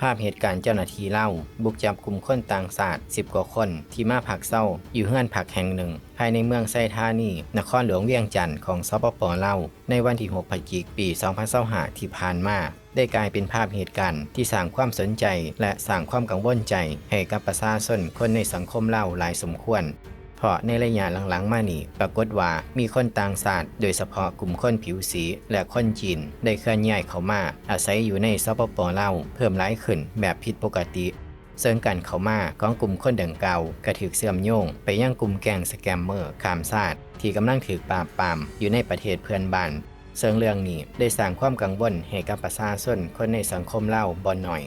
ภาพเหตุการณ์เจ้าหน้าที่เล่าบุกจับกลุ่มคนต่างชาติ10 กว่าคนที่มาพักเศร้าอยู่เฮือนพักแห่งหนึ่งภายในเมืองไซธานีนครหลวงเวียงจันทร์ของสปป.ลาวในวันที่6 พฤศจิกายน ปี2025ที่ผ่านมาได้กลายเป็นภาพเหตุการณ์ที่สร้างความสนใจและสร้างความกังวลใจให้กับประชาชนคนในสังคมลาวหลายสมควรเพราะในระยะหลังๆมานี้ปรากฏว่ามีคนต่างชาติโดยเฉพาะกลุ่มคนผิวสีและคนจีนได้เคลื่อนย้ายเข้ามาอาศัยอยู่ในสปป.ลาวเพิ่มหลายขึ้นแบบผิดปกติซึ่งการเข้ามาของกลุ่มคนดังกล่าวก็ถูกเชื่อมโยงไปยังกลุ่มแก๊งสแกมเมอร์ข้ามชาติที่กำลังถูกปราบปรามอยู่ในประเทศเพื่อนบ้านซึ่งเรื่องนี้ได้สร้างความกังวลให้กับประชาชนคนในสังคมลาวบ่น้อย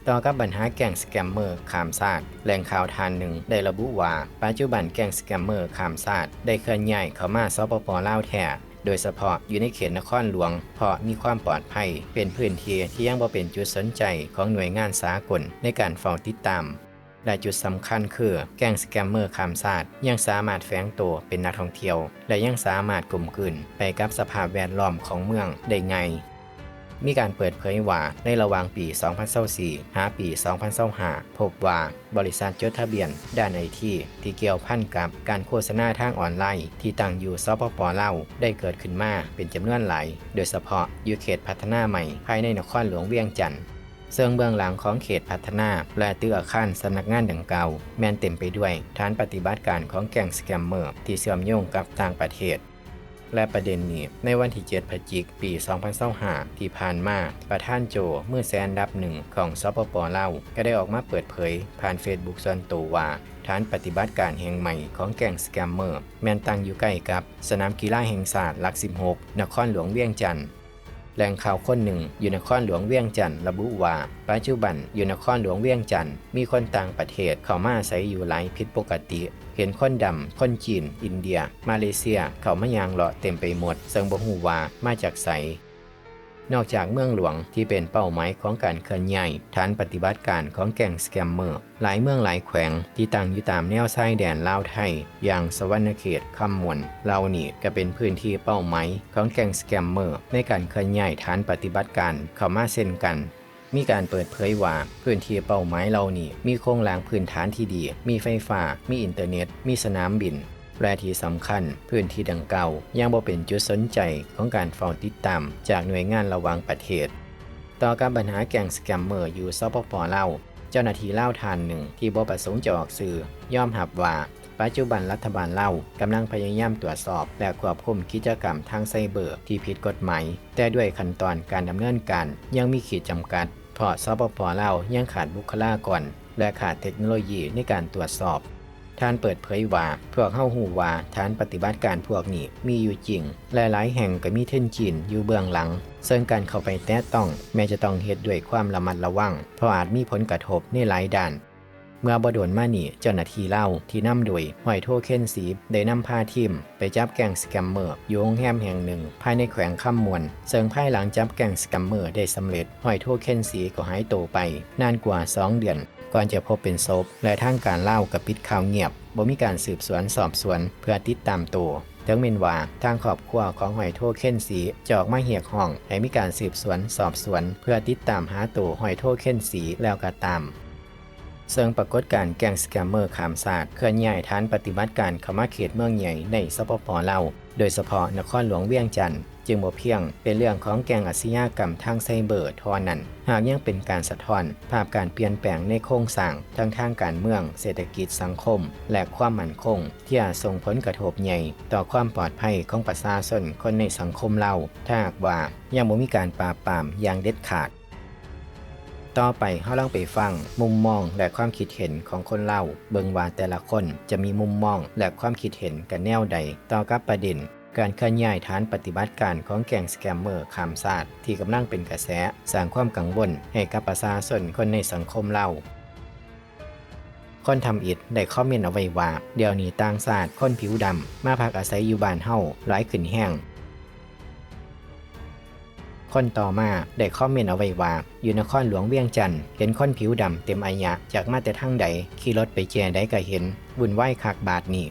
ต่อกับปัญหาแก๊งสแกมเมอร์ข้ามชาติแหล่งข่าวทานหนึ่งได้ระบุว่าปัจจุบันแก๊งสแกมเมอร์ข้ามชาติได้เคลื่อนย้ายเข้ามาสปป.ลาวแท้โดยเฉพาะอยู่ในเขตนครหลวงเพราะมีความปลอดภัยเป็นพื้นที่ที่ยังบ่เป็นจุดสนใจของหน่วยงานสากลในการเฝ้าติดตามและจุดสำคัญคือแก๊งสแกมเมอร์ข้ามชาติยังสามารถแฝงตัวเป็นนักท่องเที่ยวและยังสามารถกลมกลืนไปกับสภาพแวดล้อมของเมืองได้ง่ายมีการเปิดเผยว่าในระหว่างปี 2024 หา ปี 2025 พบว่าบริษัทจดทะเบียนด้านไอทีที่เกี่ยวพันกับการโฆษณาทางออนไลน์ที่ตั้งอยู่สปป.ลาวได้เกิดขึ้นมาเป็นจำนวนหลายโดยเฉพาะอยู่เขตพัฒนาใหม่ภายในนครหลวงเวียงจันทร์ซึ่งเบื้องหลังของเขตพัฒนาและตึกอาคารสำนักงานดังกล่าวแม้นเต็มไปด้วยฐานปฏิบัติการของแก๊งสแกมเมอร์ที่เชื่อมโยงกับต่างประเทศและประเด็นนี้ในวันที่ 7 พฤศจิกายน ปี 2025 ที่ผ่านมาประธานโจมือแซนดับหนึ่งของสปป.ลาวก็ได้ออกมาเปิดเผยผ่านเฟซบุ๊กส่วนตัวว่าฐานปฏิบัติการแห่งใหม่ของแก๊งสแกมเมอร์แม้นตั้งอยู่ใกล้กับสนามกีฬาแห่งชาติหลัก 16 นครหลวงเวียงจันทร์แหล่งข่าวคนหนึ่งอยู่นครหลวงเวียงจันทร์ระบุว่าปัจจุบันอยู่นครหลวงเวียงจันทร์มีคนต่างประเทศเข้ามาอาศัยอยู่หลายผิดปกติเห็นคนดำคนจีนอินเดียมาเลเซียเข้ามายางเลาะเต็มไปหมดซึ่งบ่ฮู้ว่ามาจากไสนอกจากเมืองหลวงที่เป็นเป้าหมายของการเคลื่อนย้ายฐานปฏิบัติการของแก๊งสแกมเมอร์หลายเมืองหลายแขวงที่ตั้งอยู่ตามแนวชายแดนลาวไทยอย่างสวรรณเขตคำมวนเหล่านี้ก็เป็นพื้นที่เป้าหมายของแก๊งสแกมเมอร์ในการเคลื่อนย้ายฐานปฏิบัติการเข้ามาเช่นกันมีการเปิดเผยว่าพื้นที่เป้าหมายเหล่านี้มีโครงสร้างพื้นฐานที่ดีมีไฟฟ้ามีอินเทอร์เน็ตมีสนามบินและที่สำคัญพื้นที่ดังกล่าวยังบ่เป็นจุดสนใจของการเฝ้าติดตามจากหน่วยงานระหว่างประเทศต่อกับปัญหาแก๊งสแกมเมอร์อยู่สปป.ลาวเจ้าหน้าที่ลาวท่านหนึ่งที่บ่ประสงค์จะออกสื่อยอมรับว่าปัจจุบันรัฐบาลลาวกำลังพยายามตรวจสอบและควบคุมกิจกรรมทางไซเบอร์ที่ผิดกฎหมายแต่ด้วยขั้นตอนการดำเนินการยังมีขีดจำกัดเพราะสปป.ลาวยังขาดบุคลากรและขาดเทคโนโลยีในการตรวจสอบท่านเปิดเผยว่าพวกเฮาฮู้ว่าฐานปฏิบัติการพวกนี้มีอยู่จริงและหลายแห่งก็มีเท่นจีนอยู่เบื้องหลังซึ่งการเข้าไปแตะต้องแม้จะต้องเฮ็ดด้วยความระมัดระวังเพราะอาจมีผลกระทบในหลายด้านเมื่อบ่โดนมานี้เจ้าหน้าที่ลาวที่นำโดยห้อยโทเคนสีได้นำพาทีมไปจับแก๊งสแกมเมอร์อยู่โรงแรมแห่งหนึ่งภายในแขวงคำมวนซึ่งภายหลังจับแก๊งสแกมเมอร์ได้สำเร็จห้อยโทเคนสีก็หายตัวไปนานกว่า2 เดือนก่อนจะพบเป็นศพและทางการลาวก็ปิดข่าวเงียบบ่มีการสืบสวนสอบสวนเพื่อติดตามตัวถึงแม้ว่าทางครอบครัวของห้อยโทเคนสีจะออกมาเรียกร้องให้มีการสืบสวนสอบสวนเพื่อติดตามหาตัวห้อยโทเคนสีแล้วก็ตามซึ่งปรากฏการณ์แก๊งสแกมเมอร์ข้ามชาติเคลื่อนย้ายฐานปฏิบัติการเข้ามาเขตเมืองใหญ่ในสปป.ลาวโดยเฉพาะนครหลวงเวียงจันทร์จึงบ่เพียงเป็นเรื่องของแก๊งอาชญากรรมทางไซเบอร์เท่านั้นหากยังเป็นการสะท้อนภาพการเปลี่ยนแปลงในโครงสร้างทั้งทางการเมืองเศรษฐกิจสังคมและความมั่นคงที่อาจส่งผลกระทบใหญ่ต่อความปลอดภัยของประชาชนคนในสังคมลาวถ้าหากว่ายังบ่มีการปราบปรามอย่างเด็ดขาดต่อไปเฮาลองไปฟังมุมมองและความคิดเห็นของคนลาวเบิ่งว่าแต่ละคนจะมีมุมมองและความคิดเห็นกันแนวใดต่อกับประเด็นการเคลื่อนย้ายฐานปฏิบัติการของแก๊งสแกมเมอร์ข้ามชาติที่กำลังเป็นกระแสสร้างความกังวลให้กับประชาชนคนในสังคมลาวคนทำอิฐได้คอมเมนต์เอาไว้ว่าเดี๋ยวนี้ต่างชาติคนผิวดำมาพักอาศัยอยู่บ้านเฮาหลายขึ้นแห้งคนต่อมาได้คอมเมนต์เอาไว้ว่าอยู่นครหลวงเวียงจันทร์เห็นคนผิวดำเต็มอายะจากมาแต่ทางใดขี่รถไปแจใดก็เห็นวุ่นวายคักบาดนี้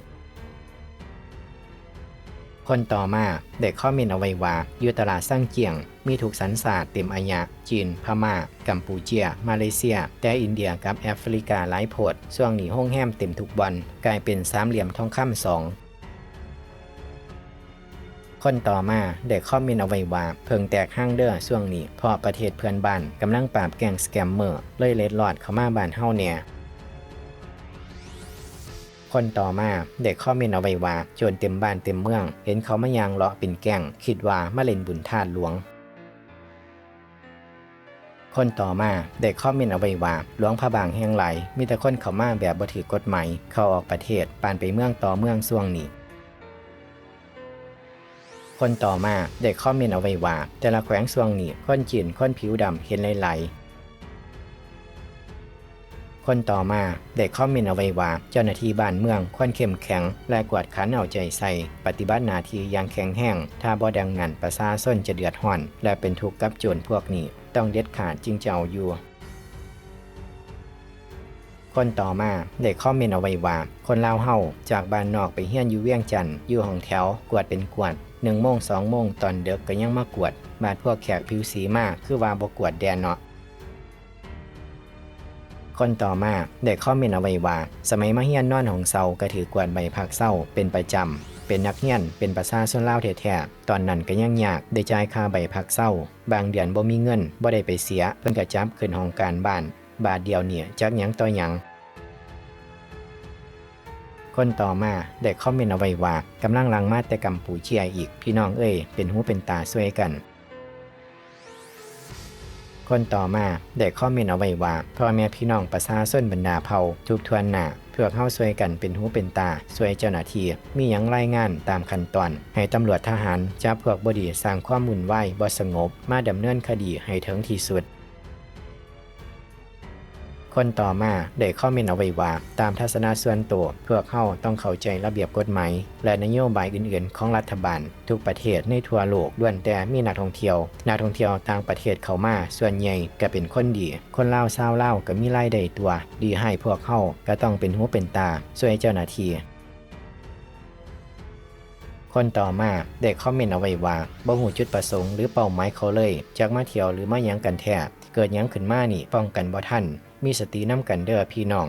คนต่อมาได้คอมเมนต์เอาไว้ว่าอยู่ตลาดซั่งเจียงมีถูกสัญชาติเต็มอายะจีนพม่ากัมพูเชียมาเลเซียแต่อินเดียกับแอฟริกาหลายโพดช่วงนี้โรงแรมเต็มทุกวันกลายเป็นสามเหลี่ยมทองคำ2คนต่อมาได้คอมเมนต์เอาไว้ว่าเพิ่งแตกห้างเด้อช่วงนี้เพราะประเทศเพื่อนบ้านกำลังปราบแก๊งสแกมเมอร์เลยเล็ดลอดเข้ามาบ้านเฮาเนี่ยคนต่อมาเด็กคอมเมนต์เอาไว้ว่าโจรเต็มบ้านเต็มเมืองเห็นเขามายางเลาะเป็นแก๊งคิดว่ามาเล่นบุญธาตุหลวงคนต่อมาเด็กคอมเมนต์เอาไว้ว่าหลวงพระบางแห่งไหลมีแต่คนเข้ามาแบบบ่ถือกฎหมายเข้าออกประเทศปานไปเมืองต่อเมืองช่วงนี้คนต่อมาเด็กคอมเมนต์เอาไว้ว่าแต่ละแขวงช่วงนี้คนจีนคนผิวดำเห็นไหลคนต่อมาได้คอมเมนต์เอาไว้ว่าเจ้าหน้าที่บ้านเมืองควรเข้มแข็งและกวดขันเอาใจใส่ปฏิบัติหน้าที่อย่างแข็งแรงถ้าบ่ดังนั้นประชาชนจะเดือดร้อนและเป็นทุกข์กับโจรพวกนี้ต้องเด็ดขาดจึงจะเอาอยู่คนต่อมาได้คอมเมนต์เอาไว้ว่าคนลาวเฮาจากบ้านนอกไปเฮียนอยู่เวียงจันทน์อยู่ห้องแถวกวดเป็นกวด1 โมง 2 โมงตอนดึกก็ยังมากวดบาดพวกแขกผิวสีมากคือว่าบ่กวดแดนเนาะคนต่อมาได้คอมเมนต์เอาไว้ว่าสมัยมาเฮียนนอนของเซาก็ถือกวดใบพักเศร้าเป็นประจำเป็นนักเฮียนเป็นประชาชนลาวแท้ๆตอนนั้นก็ยังยากได้จ่ายค่าใบพักเศร้าบางเดือนบ่มีเงินบ่ได้ไปเสียเพิ่นก็จับขึ้นห้องการบ้านบาทเดียวเนี่ยจักหยังต่อหยังคนต่อมาได้คอมเมนต์เอาไว้ว่ากำลังลังมาแต่กัมพูเชียอีกพี่น้องเอ้ยเป็นหูเป็นตาช่วยกันคนต่อมาได้คอมเมนต์เอาไว้ว่าพ่อแม่พี่น้องประชาชนบรรดาเผ่าทุกทวนหน้าเพื่อเข้าช่วยกันเป็นหูเป็นตาช่วยเจ้าหน้าที่มีหยังรายงานตามขั้นตอนให้ตำรวจทหารจับพวกบดีสร้างความวุ่นวายบ่สงบมาดำเนินคดีให้ถึงที่สุดคนต่อมาได้คอมเมนต์เอาไว้ว่าตามทัศนะส่วนตัวพวกเขาต้องเข้าใจระเบียบกฎหมายและนโยบายอื่นๆของรัฐบาลทุกประเทศในทั่วโลกล้วนแต่มีนักท่องเที่ยวต่างประเทศเข้ามาส่วนใหญ่ก็เป็นคนดีคนลาวชาวลาวก็มีรายได้ตัวดีให้พวกเขาก็ต้องเป็นหูเป็นตาช่วยเจ้าหน้าที่คนต่อมาได้คอมเมนต์เอาไว้ว่าบ่ฮู้จุดประสงค์หรือเป้าหมายเขาเลยจากมาเที่ยวหรือมาหยังกันแท้เกิดหยังขึ้นมานี่ป้องกันบ่ทันมีสตินำกันเด้อพี่น้อง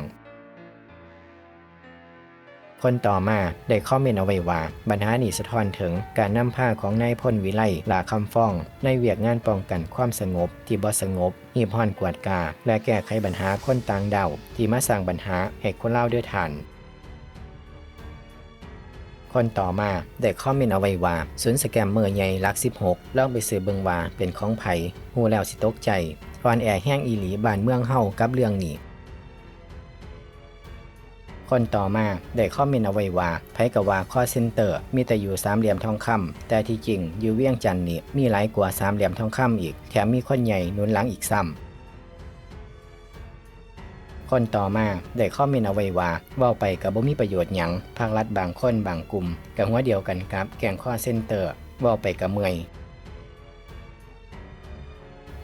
คนต่อมาได้คอมเมนต์เอาไว้ว่าปัญหานี้สะท้อนถึงการนำพาของนายพลวิไลหลาคำฟ้องในเวียกงานป้องกันความสงบที่บ่สงบหีบห่อนกวาดกาและแก้ไขปัญหาคนต่างดาวที่มาสร้างปัญหาให้คนลาวด้วยทานคนต่อมาได้คอมเมนต์เอาไว้ว่าศูนย์สแกมเมอร์ใหญ่หลัก16ลองไปซื้อเบิ่งว่าเป็นของไผฮู้แล้วสิตกใจอ่อนแอแห้งอีหลีบ้านเมืองเฮากับเรื่องนี้คนต่อมาได้คอมเมนต์เอาไว้ว่าไผก็ว่าคอลเซ็นเตอร์มีแต่อยู่สามเหลี่ยมทองคำแต่ที่จริงอยู่เวียงจันทน์นี่มีหลายกว่าสามเหลี่ยมทองคำอีกแถมมีคนใหญ่หนุนหลังอีกซ้ำคนต่อมาได้คอมเมนต์เอาไว้ว่าเว้าไปก็บ่มีประโยชน์หยังภาครัฐบางคนบางกลุ่มก็หัวเดียวกันกับแก๊งคอลเซ็นเตอร์เว้าไปก็เมื่อย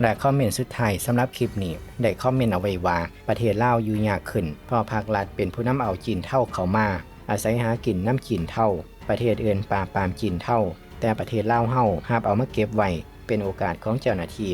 และคอมเมนต์สุดท้ายสำหรับคลิปนี้ได้คอมเมนต์เอาไว้ว่าประเทศลาวอยู่ยากขึ้นเพราะภาครัฐเป็นผู้นำเอาจีนเท่าเข้ามาอาศัยหากินน้ำจีนเท่าประเทศอื่นปราบจีนเท่าแต่ประเทศลาวเฮาหาบเอามาเก็บไว้เป็นโอกาสของเจ้าหน้าที่